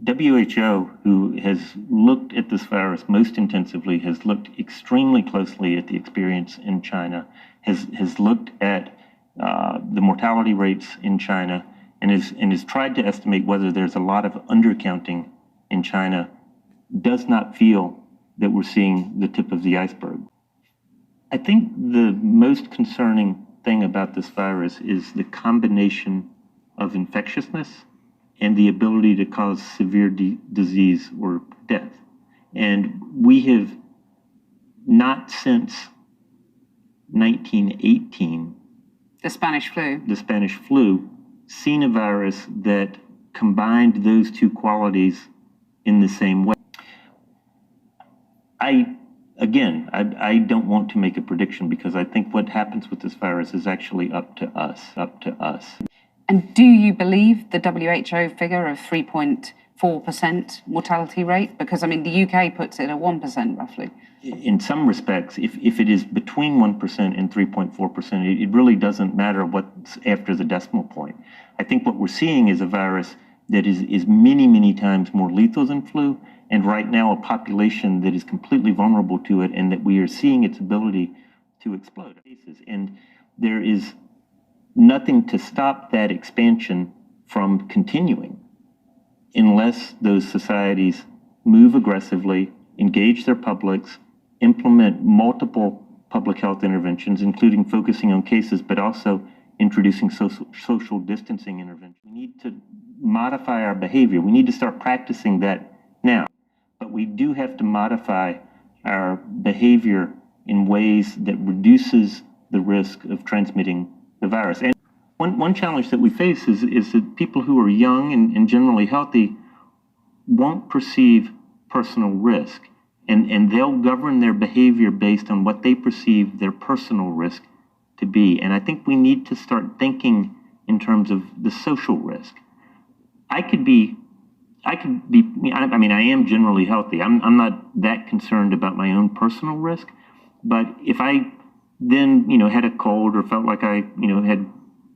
WHO, who has looked at this virus most intensively, has looked extremely closely at the experience in China, has looked at the mortality rates in China, and has tried to estimate whether there's a lot of undercounting in China, does not feel that we're seeing the tip of the iceberg. I think the most concerning thing about this virus is the combination of infectiousness and the ability to cause severe disease or death. And we have not since 1918, the Spanish flu, seen a virus that combined those two qualities in the same way. I don't want to make a prediction, because I think what happens with this virus is actually up to us. And do you believe the WHO figure of 3.4% mortality rate? Because, I mean, the UK puts it at 1% roughly. In some respects, if it is between 1% and 3.4%, it really doesn't matter what's after the decimal point. I think what we're seeing is a virus that is many, many times more lethal than flu, and right now a population that is completely vulnerable to it, and that we are seeing its ability to explode. And there is nothing to stop that expansion from continuing unless those societies move aggressively, engage their publics, implement multiple public health interventions, including focusing on cases, but also introducing social distancing interventions. We need to modify our behavior. We need to start practicing that now. But we do have to modify our behavior in ways that reduces the risk of transmitting the virus. And one challenge that we face is that people who are young and generally healthy won't perceive personal risk, and they'll govern their behavior based on what they perceive their personal risk to be. And I think we need to start thinking in terms of the social risk. I am generally healthy. I'm not that concerned about my own personal risk, but if I then, had a cold or felt like I, had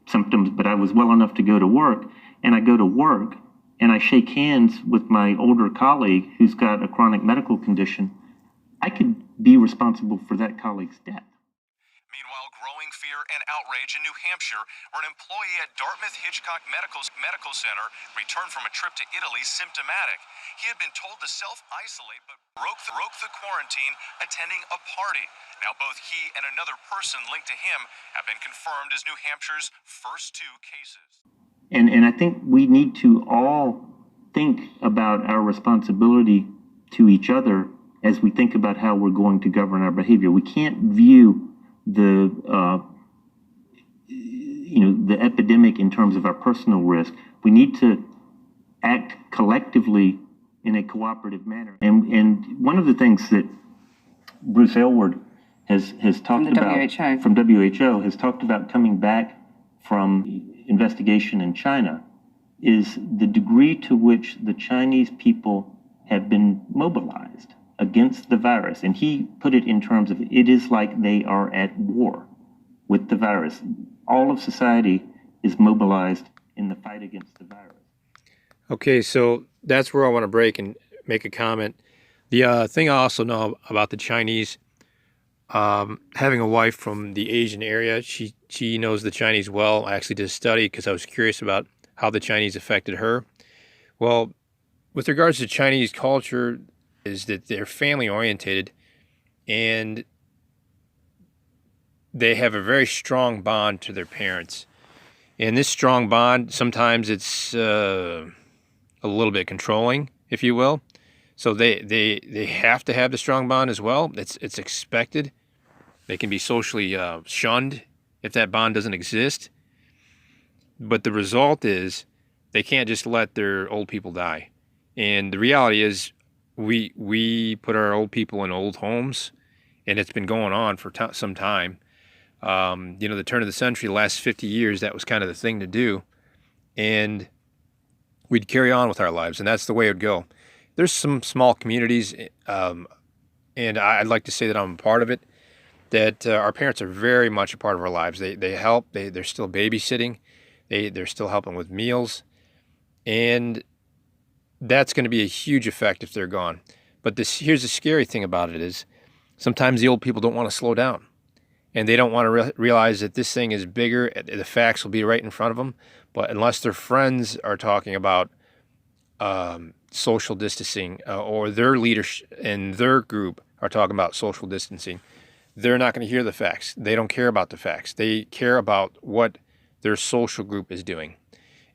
symptoms, but I was well enough to go to work, and I go to work and I shake hands with my older colleague who's got a chronic medical condition, I could be responsible for that colleague's death. Meanwhile, growing fear and outrage in New Hampshire, where an employee at Dartmouth-Hitchcock Medical Center returned from a trip to Italy symptomatic. He had been told to self-isolate, but broke the quarantine attending a party. Now, both he and another person linked to him have been confirmed as New Hampshire's first two cases. And I think we need to all think about our responsibility to each other as we think about how we're going to govern our behavior. We can't view the epidemic in terms of our personal risk. We need to act collectively in a cooperative manner. And one of the things that Bruce Aylward has talked about from WHO has talked about coming back from investigation in China is the degree to which the Chinese people have been mobilized against the virus. And he put it in terms of, it is like they are at war with the virus. All of society is mobilized in the fight against the virus. Okay, so that's where I want to break and make a comment. The thing I also know about the Chinese, having a wife from the Asian area, she knows the Chinese well. I actually did a study because I was curious about how the Chinese affected her. Well, with regards to Chinese culture, is that they're family oriented, and they have a very strong bond to their parents. And this strong bond, sometimes it's a little bit controlling, if you will. So they have to have the strong bond as well. It's expected. They can be socially shunned if that bond doesn't exist. But the result is they can't just let their old people die. And the reality is we put our old people in old homes, and it's been going on for some time. The turn of the century, the last 50 years, that was kind of the thing to do. And we'd carry on with our lives, and that's the way it would go. There's some small communities, and I'd like to say that I'm a part of it, that our parents are very much a part of our lives. They help. They're still babysitting. They're still helping with meals. And that's going to be a huge effect if they're gone. But here's the scary thing about it is sometimes the old people don't want to slow down. And they don't want to realize that this thing is bigger. The facts will be right in front of them. But unless their friends are talking about social distancing or their leaders in their group are talking about social distancing, they're not going to hear the facts. They don't care about the facts. They care about what their social group is doing.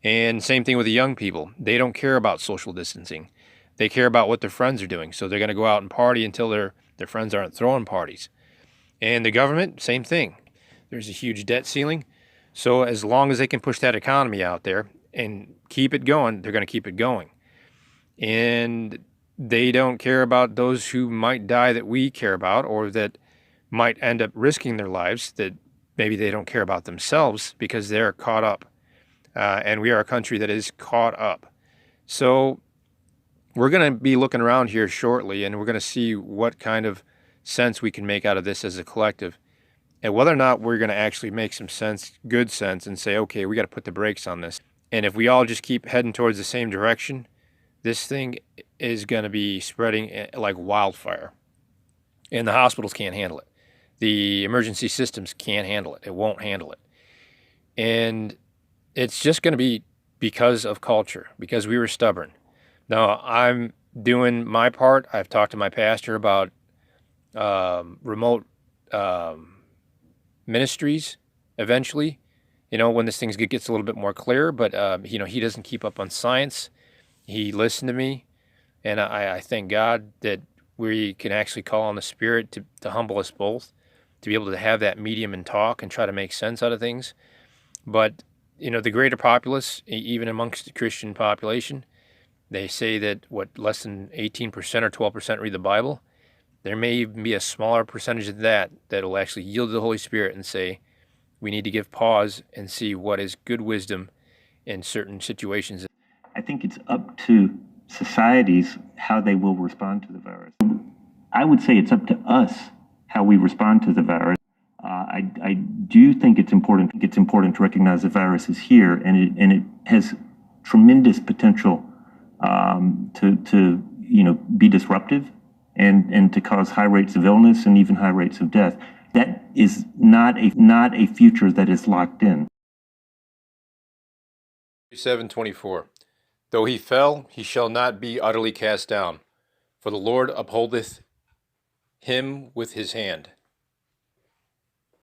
And same thing with the young people. They don't care about social distancing. They care about what their friends are doing. So they're going to go out and party until their friends aren't throwing parties. And the government, same thing. There's a huge debt ceiling. So as long as they can push that economy out there and keep it going, they're going to keep it going. And they don't care about those who might die that we care about or that might end up risking their lives, that maybe they don't care about themselves because they're caught up. And we are a country that is caught up. So we're going to be looking around here shortly, and we're going to see what kind of sense we can make out of this as a collective, and whether or not we're going to actually make some sense, good sense, and say, okay, we got to put the brakes on this. And if we all just keep heading towards the same direction, this thing is going to be spreading like wildfire. And the hospitals can't handle it. The emergency systems can't handle it. It won't handle it. And it's just going to be because of culture, because we were stubborn. Now, I'm doing my part. I've talked to my pastor about remote ministries eventually, when this thing gets a little bit more clear. But, he doesn't keep up on science. He listened to me. And I thank God that we can actually call on the Spirit to humble us both, to be able to have that medium and talk and try to make sense out of things. But, the greater populace, even amongst the Christian population, they say that less than 18% or 12% read the Bible. There may even be a smaller percentage of that will actually yield to the Holy Spirit and say, we need to give pause and see what is good wisdom in certain situations. I think it's up to societies how they will respond to the virus. I would say it's up to us how we respond to the virus. I do think it's important. To recognize the virus is here, and it has tremendous potential to be disruptive and to cause high rates of illness and even high rates of death. That is not a future that is locked in. 7:24. Though he fell, he shall not be utterly cast down, for the Lord upholdeth him with his hand.